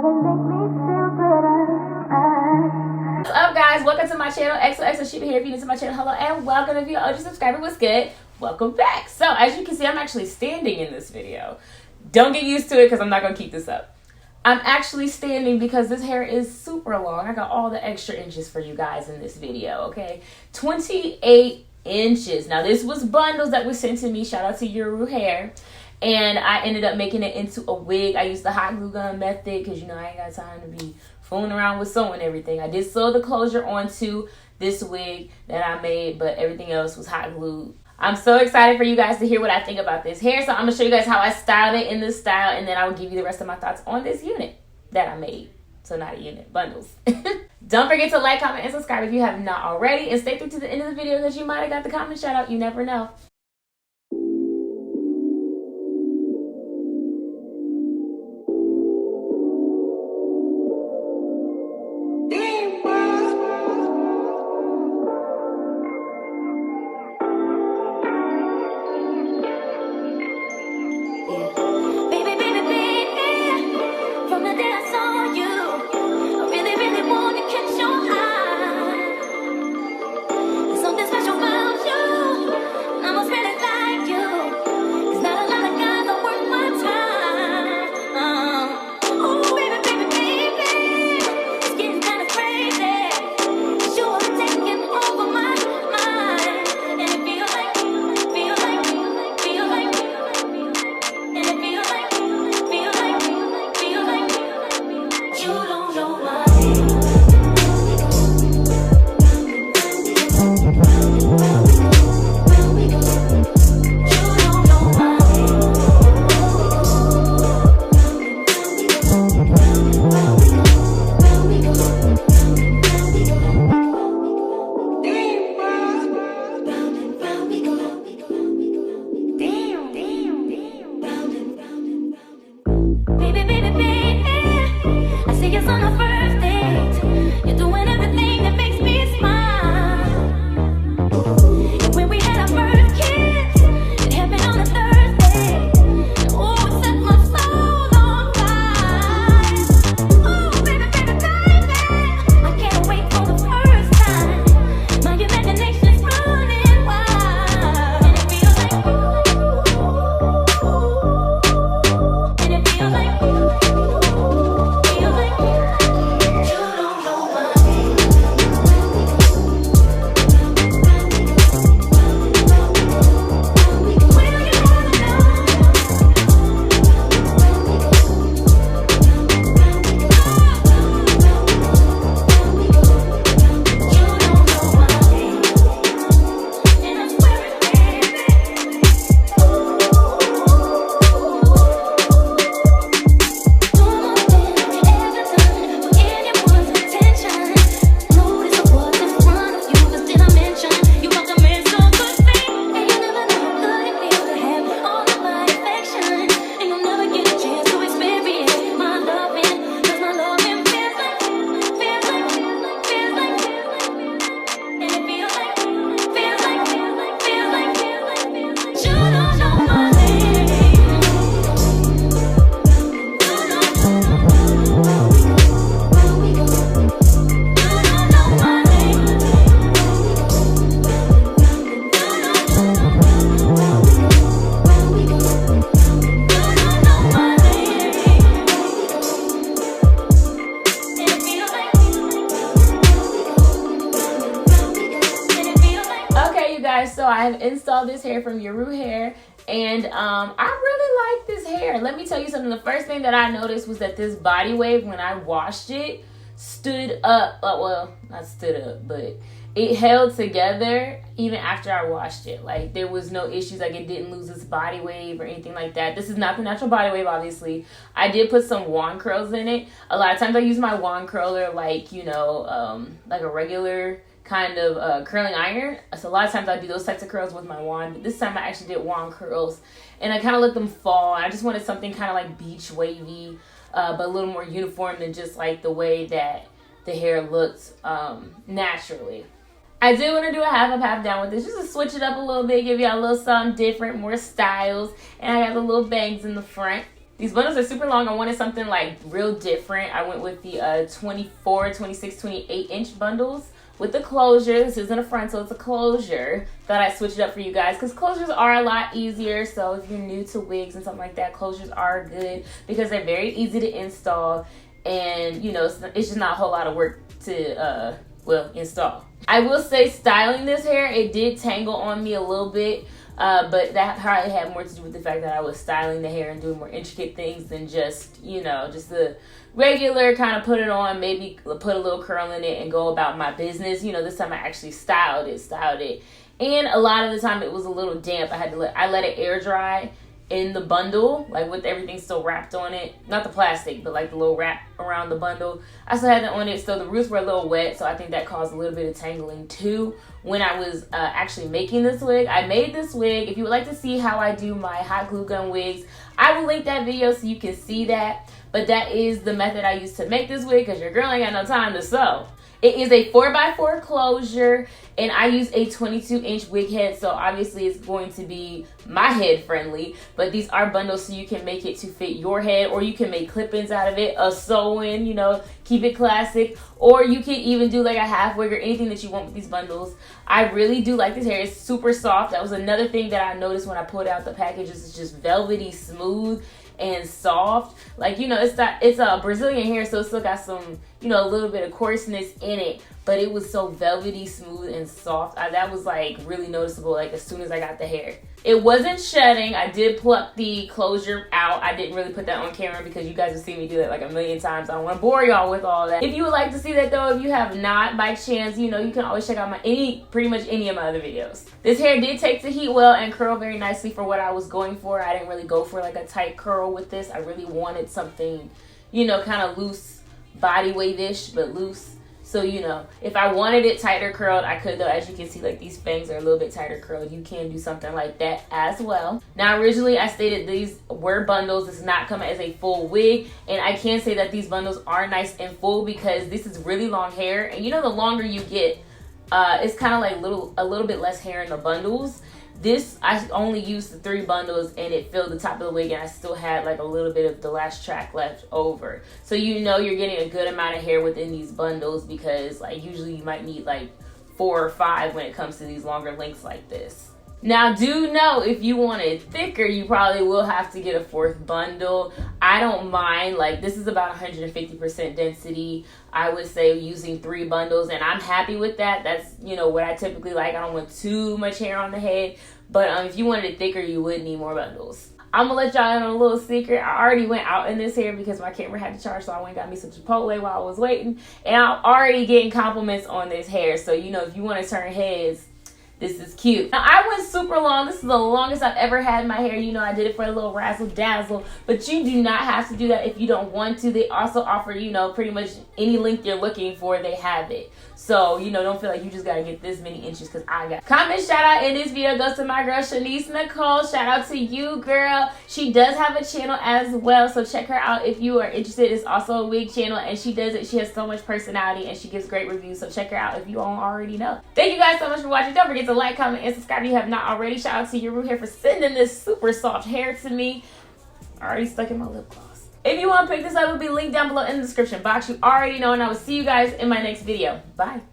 What's up, guys? Welcome to my channel. XOXO Shiba here. If you're new to my channel, hello and welcome. If you're an OG subscriber, what's good? Welcome back. So as you can see, I'm actually standing in this video. Don't get used to it because I'm not going to keep this up. I'm actually standing because this hair is super long. I got all the extra inches for you guys in this video, okay? 28 inches. Now, this was bundles that were sent to me. Shout out to Yiroo Hair. And I ended up making it into a wig. I used the hot glue gun method because, you know, I ain't got time to be fooling around with sewing everything. I did sew the closure onto this wig that I made, but everything else was hot glued. I'm so excited for you guys to hear what I think about this hair. So I'm going to show you guys how I styled it in this style, and then I will give you the rest of my thoughts on this unit that I made. So not a unit, bundles. Don't forget to like, comment, and subscribe if you have not already. And stay through to the end of the video because you might have got the comment shout out. You never know. So I have installed this hair from Yiroo Hair, and I really like this hair. Let me tell you something. The first thing that I noticed was that this body wave, when I washed it, stood up. Well, not stood up, but it held together even after I washed it. Like, there was no issues. Like, it didn't lose its body wave or anything like that. This is not the natural body wave, obviously. I did put some wand curls in it. A lot of times I use my wand curler like, you know, like a regular kind of curling iron. So a lot of times I do those types of curls with my wand, but this time I actually did wand curls, and I kind of let them fall. I just wanted something kind of like beach wavy, but a little more uniform than just like the way that the hair looked naturally. I do want to do a half up, half down with this, just to switch it up a little bit, give you a little something different, more styles. And I got the little bangs in the front. These bundles are super long. I wanted something like real different. I went with the 24, 26, 28 inch bundles with the closure. This isn't a frontal, it's a closure. Thought I'd switch it up for you guys because closures are a lot easier. So if you're new to wigs and something like that, closures are good because they're very easy to install. And you know, it's just not a whole lot of work to install. I will say, styling this hair, it did tangle on me a little bit, but that probably had more to do with the fact that I was styling the hair and doing more intricate things than just, you know, just the regular kind of put it on, maybe put a little curl in it and go about my business. You know, this time I actually styled it. And a lot of the time it was a little damp. I let it air dry in the bundle, like with everything still wrapped on it. Not the plastic, but like the little wrap around the bundle. I still had that on it, so the roots were a little wet, so I think that caused a little bit of tangling too when I was actually making this wig. I made this wig. If you would like to see how I do my hot glue gun wigs, I will link that video so you can see that. But that is the method I used to make this wig because your girl ain't got no time to sew. It is a 4x4 closure, and I use a 22-inch wig head, so obviously it's going to be my head friendly. But these are bundles, so you can make it to fit your head, or you can make clip-ins out of it, a sew-in, you know, keep it classic, or you can even do like a half wig or anything that you want with these bundles. I really do like this hair. It's super soft. That was another thing that I noticed when I pulled out the packages. It's just velvety smooth and soft. Like, you know, it's a Brazilian hair, so it's still got some, you know, a little bit of coarseness in it, but it was so velvety smooth and soft. That was like really noticeable, like as soon as I got the hair. It wasn't shedding. I did pluck the closure out. I didn't really put that on camera because you guys have seen me do that like a million times. I don't want to bore y'all with all that. If you would like to see that though, if you have not by chance, you know, you can always check out pretty much any of my other videos. This hair did take to heat well and curl very nicely for what I was going for. I didn't really go for like a tight curl with this. I really wanted something, you know, kind of loose, body wave-ish, but loose. So, you know, if I wanted it tighter curled, I could though. As you can see, like these bangs are a little bit tighter curled. You can do something like that as well. Now, originally I stated these were bundles. This is not coming as a full wig. And I can say that these bundles are nice and full because this is really long hair. And you know, the longer you get, it's kind of like a little bit less hair in the bundles. This, I only used the 3 bundles and it filled the top of the wig, and I still had like a little bit of the last track left over. So you know you're getting a good amount of hair within these bundles because like usually you might need like 4 or 5 when it comes to these longer lengths like this. Now, do know if you want it thicker, you probably will have to get a 4th bundle. I don't mind. Like, this is about 150% density. I would say using 3 bundles, and I'm happy with that. That's, you know, what I typically like. I don't want too much hair on the head, but if you wanted it thicker, you would need more bundles. I'm gonna let y'all in on a little secret. I already went out in this hair because my camera had to charge, so I went and got me some Chipotle while I was waiting, and I'm already getting compliments on this hair. So, you know, if you want to turn heads, this is cute. Now, I went super long. This is the longest I've ever had my hair. You know, I did it for a little razzle dazzle, but you do not have to do that if you don't want to. They also offer, you know, pretty much any length you're looking for, they have it. So, you know, don't feel like you just gotta get this many inches because I got. Comment shout out in this video goes to my girl Shanice Nicole. Shout out to you, girl. She does have a channel as well, so check her out if you are interested. It's also a wig channel, and she does it. She has so much personality and she gives great reviews, so check her out if you don't already know. Thank you guys so much for watching. Don't forget to like, comment, and subscribe if you have not already. Shout out to Yiroo Hair for sending this super soft hair to me. Already stuck in my lip gloss. If you want to pick this up, it will be linked down below in the description box. You already know, and I will see you guys in my next video. Bye.